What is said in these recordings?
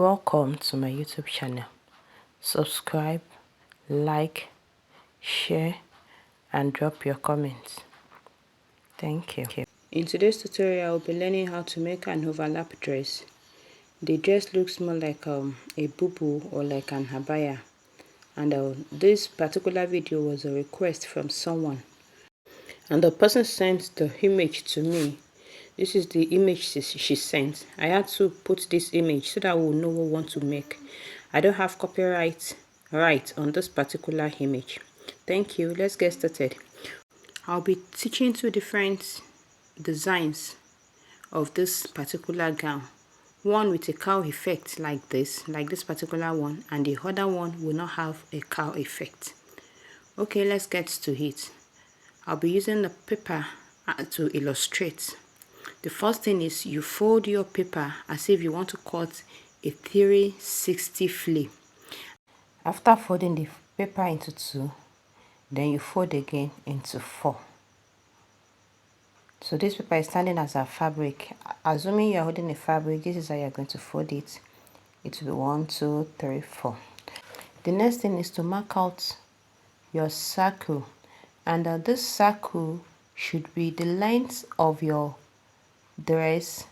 Welcome to my YouTube channel. Subscribe, like, share and drop your comments. Thank you. In today's tutorial, I'll be learning how to make an overlap dress. The dress looks more like a bubu or like an abaya, and this particular video was a request from someone, and the person sent the image to me. This is the image she sent. I had to put this image so that we'll know what we want to make. I don't have copyright right on this particular image. Thank you. Let's get started. I'll be teaching two different designs of this particular gown. One with a cow effect like this particular one, and the other one will not have a cow effect. Okay, let's get to it. I'll be using the paper to illustrate. The first thing is you fold your paper as if you want to cut a 360 flip. After folding the paper into two, then you fold again into four. So this paper is standing as a fabric. Assuming you are holding a fabric, this is how you are going to fold it. It will be 1, 2, 3, 4. The next thing is to mark out your circle, and this circle should be the length of your dress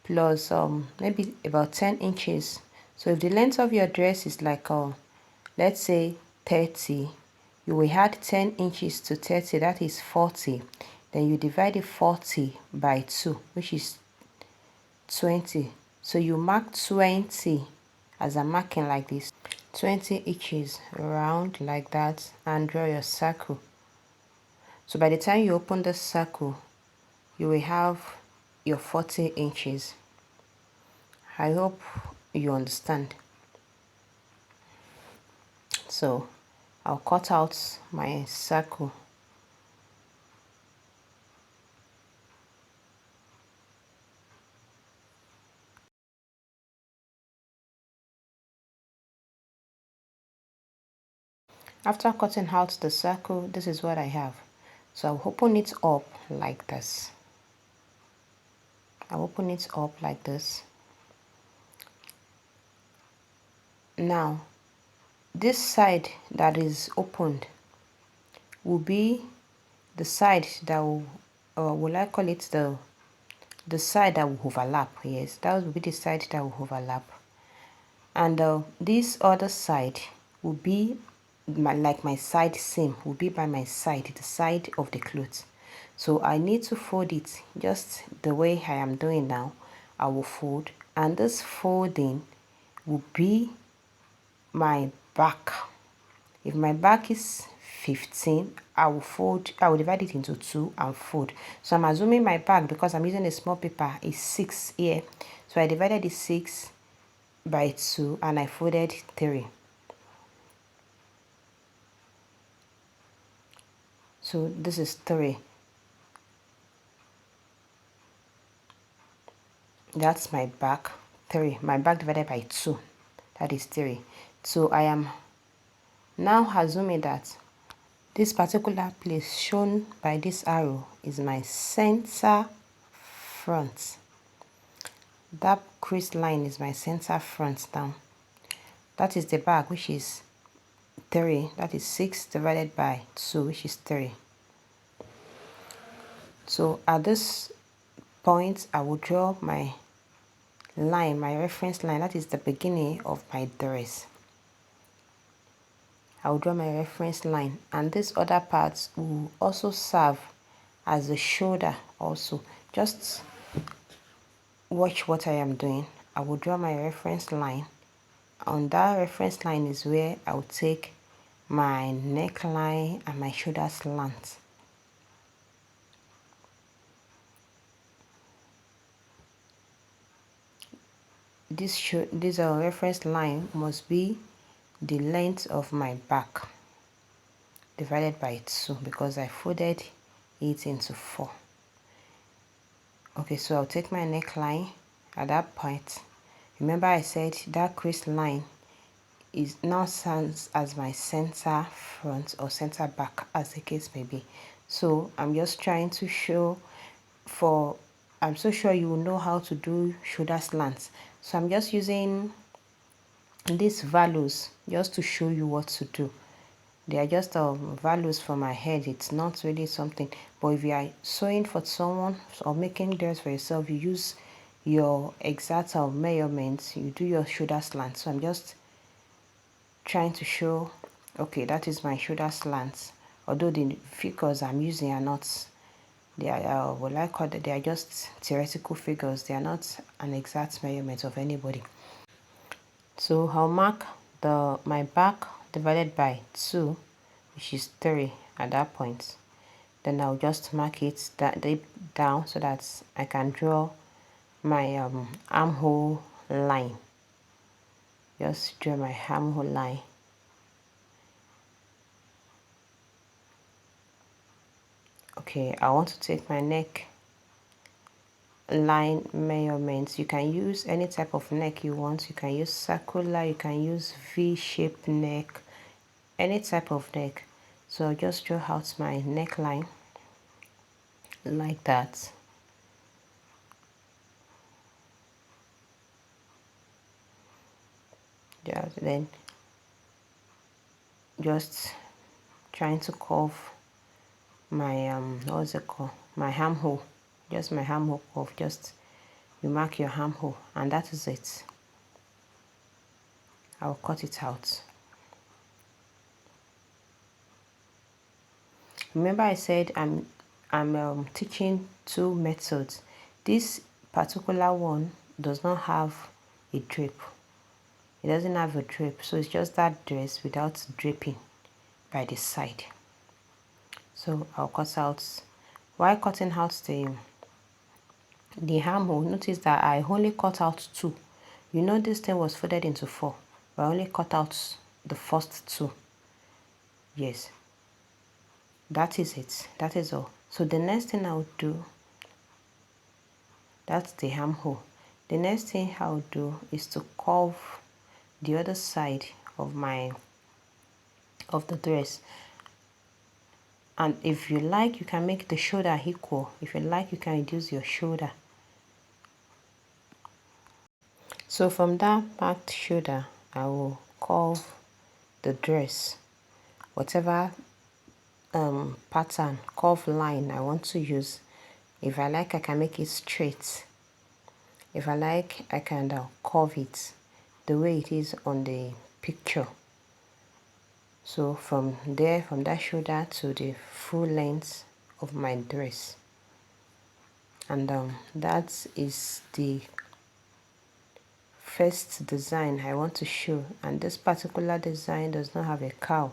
plus maybe about 10 inches. So if the length of your dress is like let's say 30, you will add 10 inches to 30, that is 40. Then you divide the 40 by 2, which is 20. So you mark 20 as a marking like this, 20 inches round like that, and draw your circle. So by the time you open the circle, you will have your 40 inches. I hope you understand. So I'll cut out my circle. After cutting out the circle, this is what I have. So I'll open it up like this. I'll open it up like this. Now, this side that is opened will be the side that will I call it the side that will overlap. Yes, that will be the side that will overlap. And this other side will be like my side seam, will be by my side, the side of the clothes. So I need to fold it just the way I am doing now. I will fold, and this folding will be my back. If my back is 15, I will divide it into 2 and fold. So I'm assuming my back, because I'm using a small paper, is 6 here. So I divided the 6 by 2 and I folded 3. So this is 3. That's my back. 3. My back divided by 2. That is 3. So I am now assuming that this particular place shown by this arrow is my center front. That crease line is my center front down. That is the back, which is 3. That is 6 divided by 2, which is 3. So at this point, I will draw my line, my reference line. That is the beginning of my dress. I will draw my reference line, and this other part will also serve as the shoulder also. Just watch what I am doing. I will draw my reference line. On that reference line is where I will take my neckline and my shoulder slant. This reference line must be the length of my back divided by 2, because I folded it into 4. Okay, so I'll take my neckline at that point. Remember I said that crease line is now stands as my center front or center back, as the case may be. So I'm just trying to show I'm so sure you will know how to do shoulder slants. So I'm just using these values just to show you what to do. They are just values for my head. It's not really something. But if you are sewing for someone or making dress for yourself, you use your exact measurements. You do your shoulder slant. So I'm just trying to show, okay, that is my shoulder slant. Although the figures I'm using are not, they are well, I call it, they are just theoretical figures. They are not an exact measurement of anybody. So I'll mark my back divided by 2, which is 3 at that point. Then I'll just mark it deep down so that I can draw my armhole line. Just draw my armhole line. Okay, I want to take my neck line measurements. You can use any type of neck you want. You can use circular, you can use V-shaped neck, any type of neck. So I'll just draw out my neckline like that. Yeah, then just trying to curve my what's it called, my armhole, just my armhole curve. Just you mark your armhole and that is it. I'll cut it out. Remember I said I'm teaching 2 methods. This particular one does not have a drape. It doesn't have a drape, so it's just that dress without draping by the side. So I'll cut out. While cutting out the armhole, notice that I only cut out 2. You know this thing was folded into 4, but I only cut out the first 2. Yes, that is it. That is all. So the next thing I'll do, that's the armhole. The next thing I'll do is to curve the other side of the dress. And if you like, you can make the shoulder equal. If you like, you can reduce your shoulder. So from that marked shoulder, I will curve the dress, whatever pattern, curve line I want to use. If I like, I can make it straight. If I like, I can curve it the way it is on the picture. So from there, from that shoulder to the full length of my dress. And that is the first design I want to show. And this particular design does not have a cow.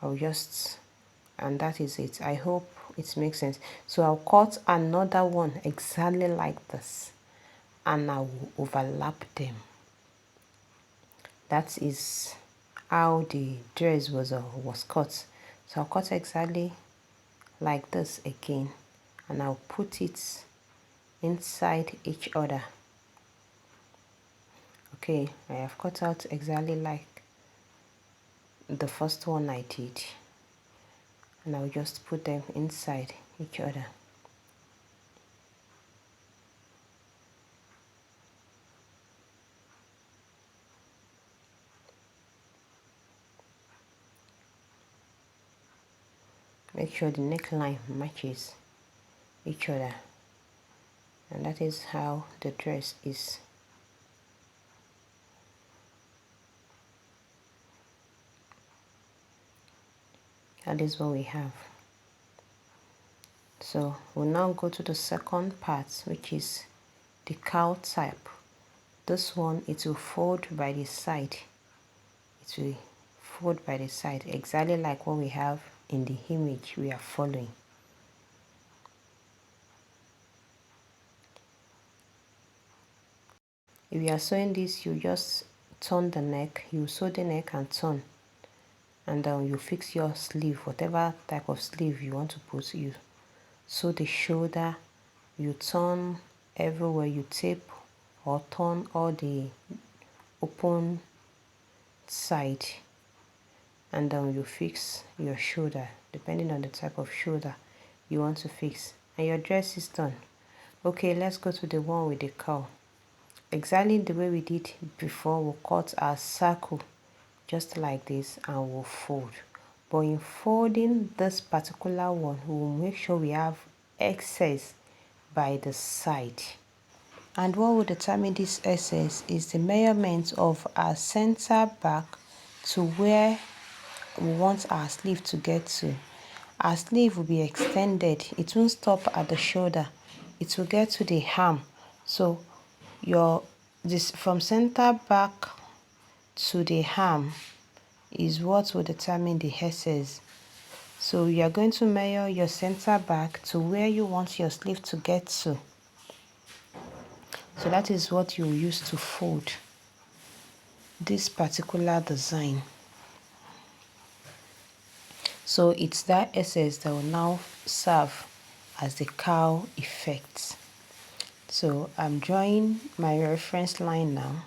And that is it. I hope it makes sense. So I'll cut another one exactly like this and I will overlap them. That is how the dress was cut. So I'll cut exactly like this again and I'll put it inside each other. Okay, I have cut out exactly like the first one I did. And I'll just put them inside each other. Make sure the neckline matches each other. And that is how the dress is. That is what we have. So we'll now go to the second part, which is the cowl type. This one, it will fold by the side. It will fold by the side, exactly like what we have in the image we are following. If you are sewing this, you just turn the neck, you sew the neck and turn. And then you fix your sleeve, whatever type of sleeve you want to put. You sew the shoulder, you turn everywhere, you tape or turn all the open side, and then you fix your shoulder depending on the type of shoulder you want to fix, and your dress is done. Okay, let's go to the one with the cowl. exactly the way we did before. We'll cut our circle just like this and we'll fold. But in folding this particular one, we'll make sure we have excess by the side. And what will determine this excess is the measurement of our center back to where we want our sleeve to get to. Our sleeve will be extended. It won't stop at the shoulder. It will get to the arm. So this from center back to the arm is what will determine the excess. So you are going to measure your center back to where you want your sleeve to get to. So that is what you use to fold this particular design. So it's that excess that will now serve as the cowl effect. So I'm drawing my reference line now.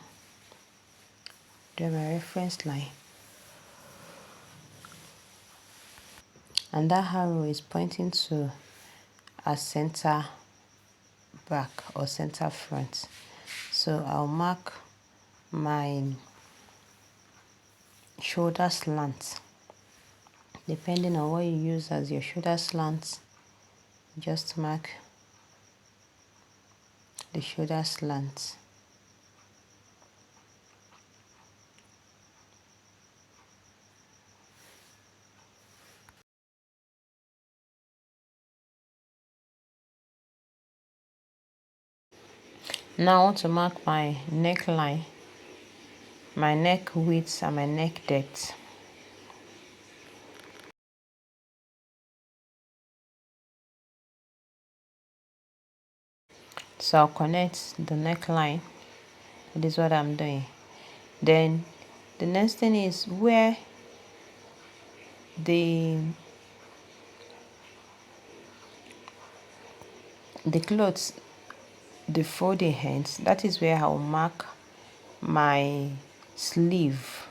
Draw my reference line. And that arrow is pointing to a center back or center front. So I'll mark my shoulder slant. Depending on what you use as your shoulder slant, just mark the shoulder slant. Now I want to mark my neckline, my neck width and my neck depth. So I'll connect the neckline. This is what I'm doing. Then the next thing is where the clothes, the folding ends, that is where I'll mark my sleeve.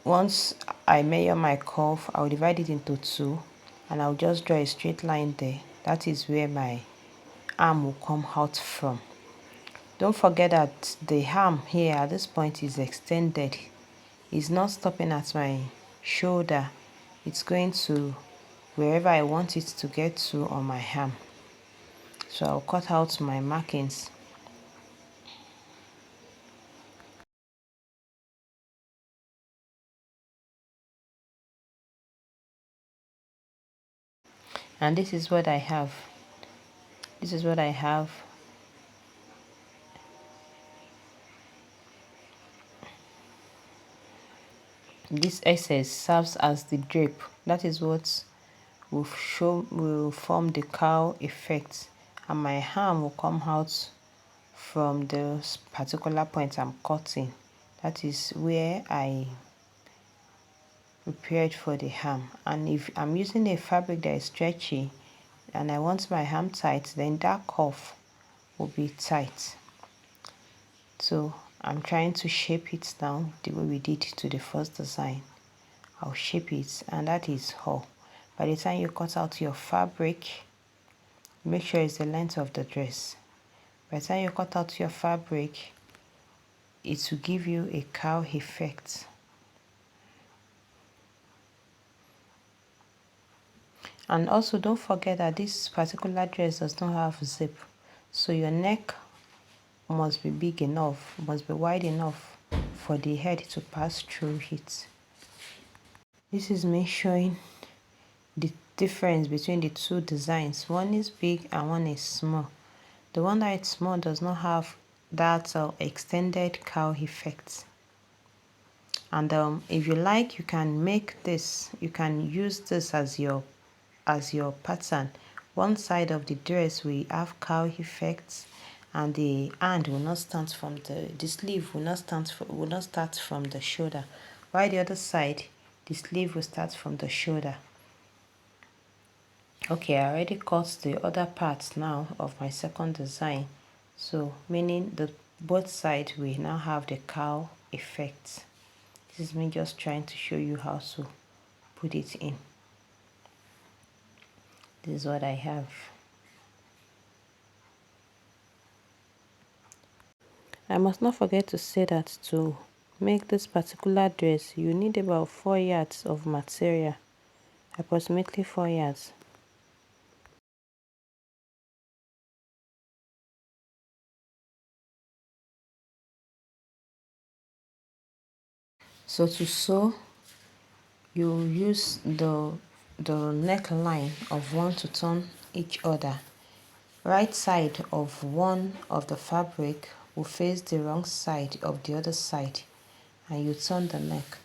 Once I measure my curve, I'll divide it into two and I'll just draw a straight line there. That is where my arm will come out from. Don't forget that the arm here at this point is extended. It's not stopping at my shoulder. It's going to wherever I want it to get to on my arm. So I'll cut out my markings. And this is what I have. This is what I have. This excess serves as the drape. That is what will form the cowl effect, and my arm will come out from the particular point I'm cutting. That is where I prepared for the arm. And if I'm using a fabric that is stretchy and I want my arm tight, then that cuff will be tight. So I'm trying to shape it down the way we did to the first design. I'll shape it, and that is all. By the time you cut out your fabric, make sure it's the length of the dress. By the time you cut out your fabric, it will give you a cowl effect. And also don't forget that this particular dress does not have zip, so your neck must be big enough, must be wide enough for the head to pass through it. This is me showing the difference between the two designs. One is big and one is small. The one that is small does not have that extended cowl effect. And if you like, you can make this, you can use this as your pattern. One side of the dress will have cowl effects, and the hand will not start from the sleeve will not start from the shoulder, while the other side the sleeve will start from the shoulder. Okay, I already cut the other parts now of my second design, so meaning the both sides will now have the cowl effect. This is me just trying to show you how to put it in. This is what I have. I must not forget to say that to make this particular dress, you need about 4 yards of material, approximately 4 yards. So to sew, you use the neckline of one to turn each other. Right side of one of the fabric will face the wrong side of the other side, and you turn the neck.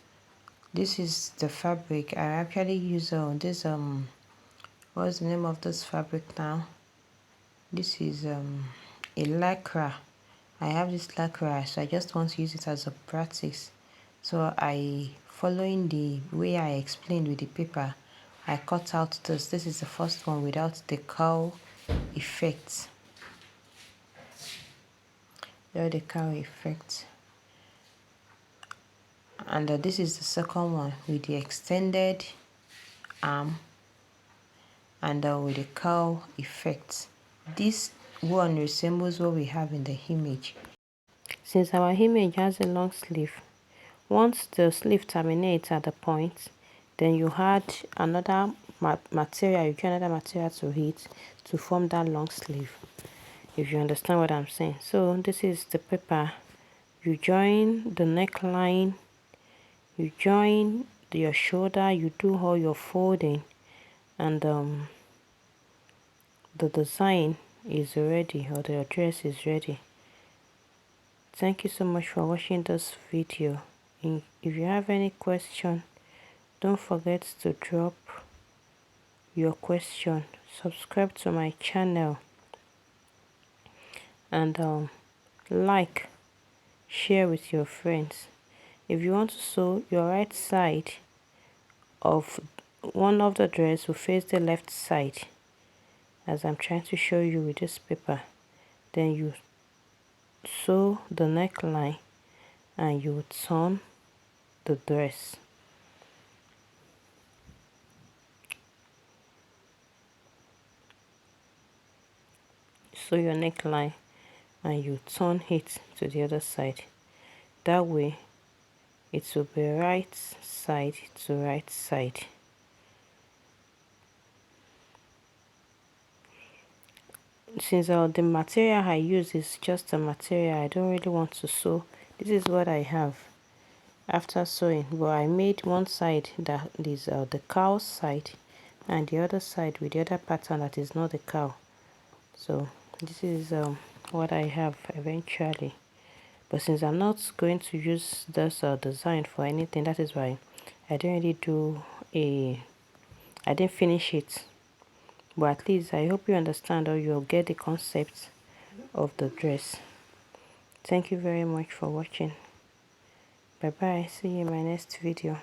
This is the fabric I actually use. This what's the name of this fabric now? This is a lycra. I have this lycra, so I just want to use it as a practice. So following the way I explained with the paper, I cut out this. This is the first one without the cowl effect. Without the cowl effect. And this is the second one with the extended arm and with the cowl effect. This one resembles what we have in the image. Since our image has a long sleeve, once the sleeve terminates at the point, then you add another material, you join another material to it to form that long sleeve, if you understand what I'm saying. So this is the paper. You join the neckline, you join your shoulder, you do all your folding, and the design is ready, or the dress is ready. Thank you so much for watching this video. If you have any question, don't forget to drop your question. Subscribe to my channel and like, share with your friends. If you want to sew, your right side of one of the dress will face the left side, as I'm trying to show you with this paper. Then you sew the neckline and you turn the dress. Sew your neckline and you turn it to the other side. That way it will be right side to right side. Since the material I use is just a material, I don't really want to sew. This is what I have after sewing, but I made one side that is the cowl side and the other side with the other pattern that is not the cowl. So this is what I have eventually. But since I'm not going to use this design for anything, that is why I didn't really I didn't finish it. But at least I hope you understand, or you'll get the concept of the dress. Thank you very much for watching. Bye bye. See you in my next video.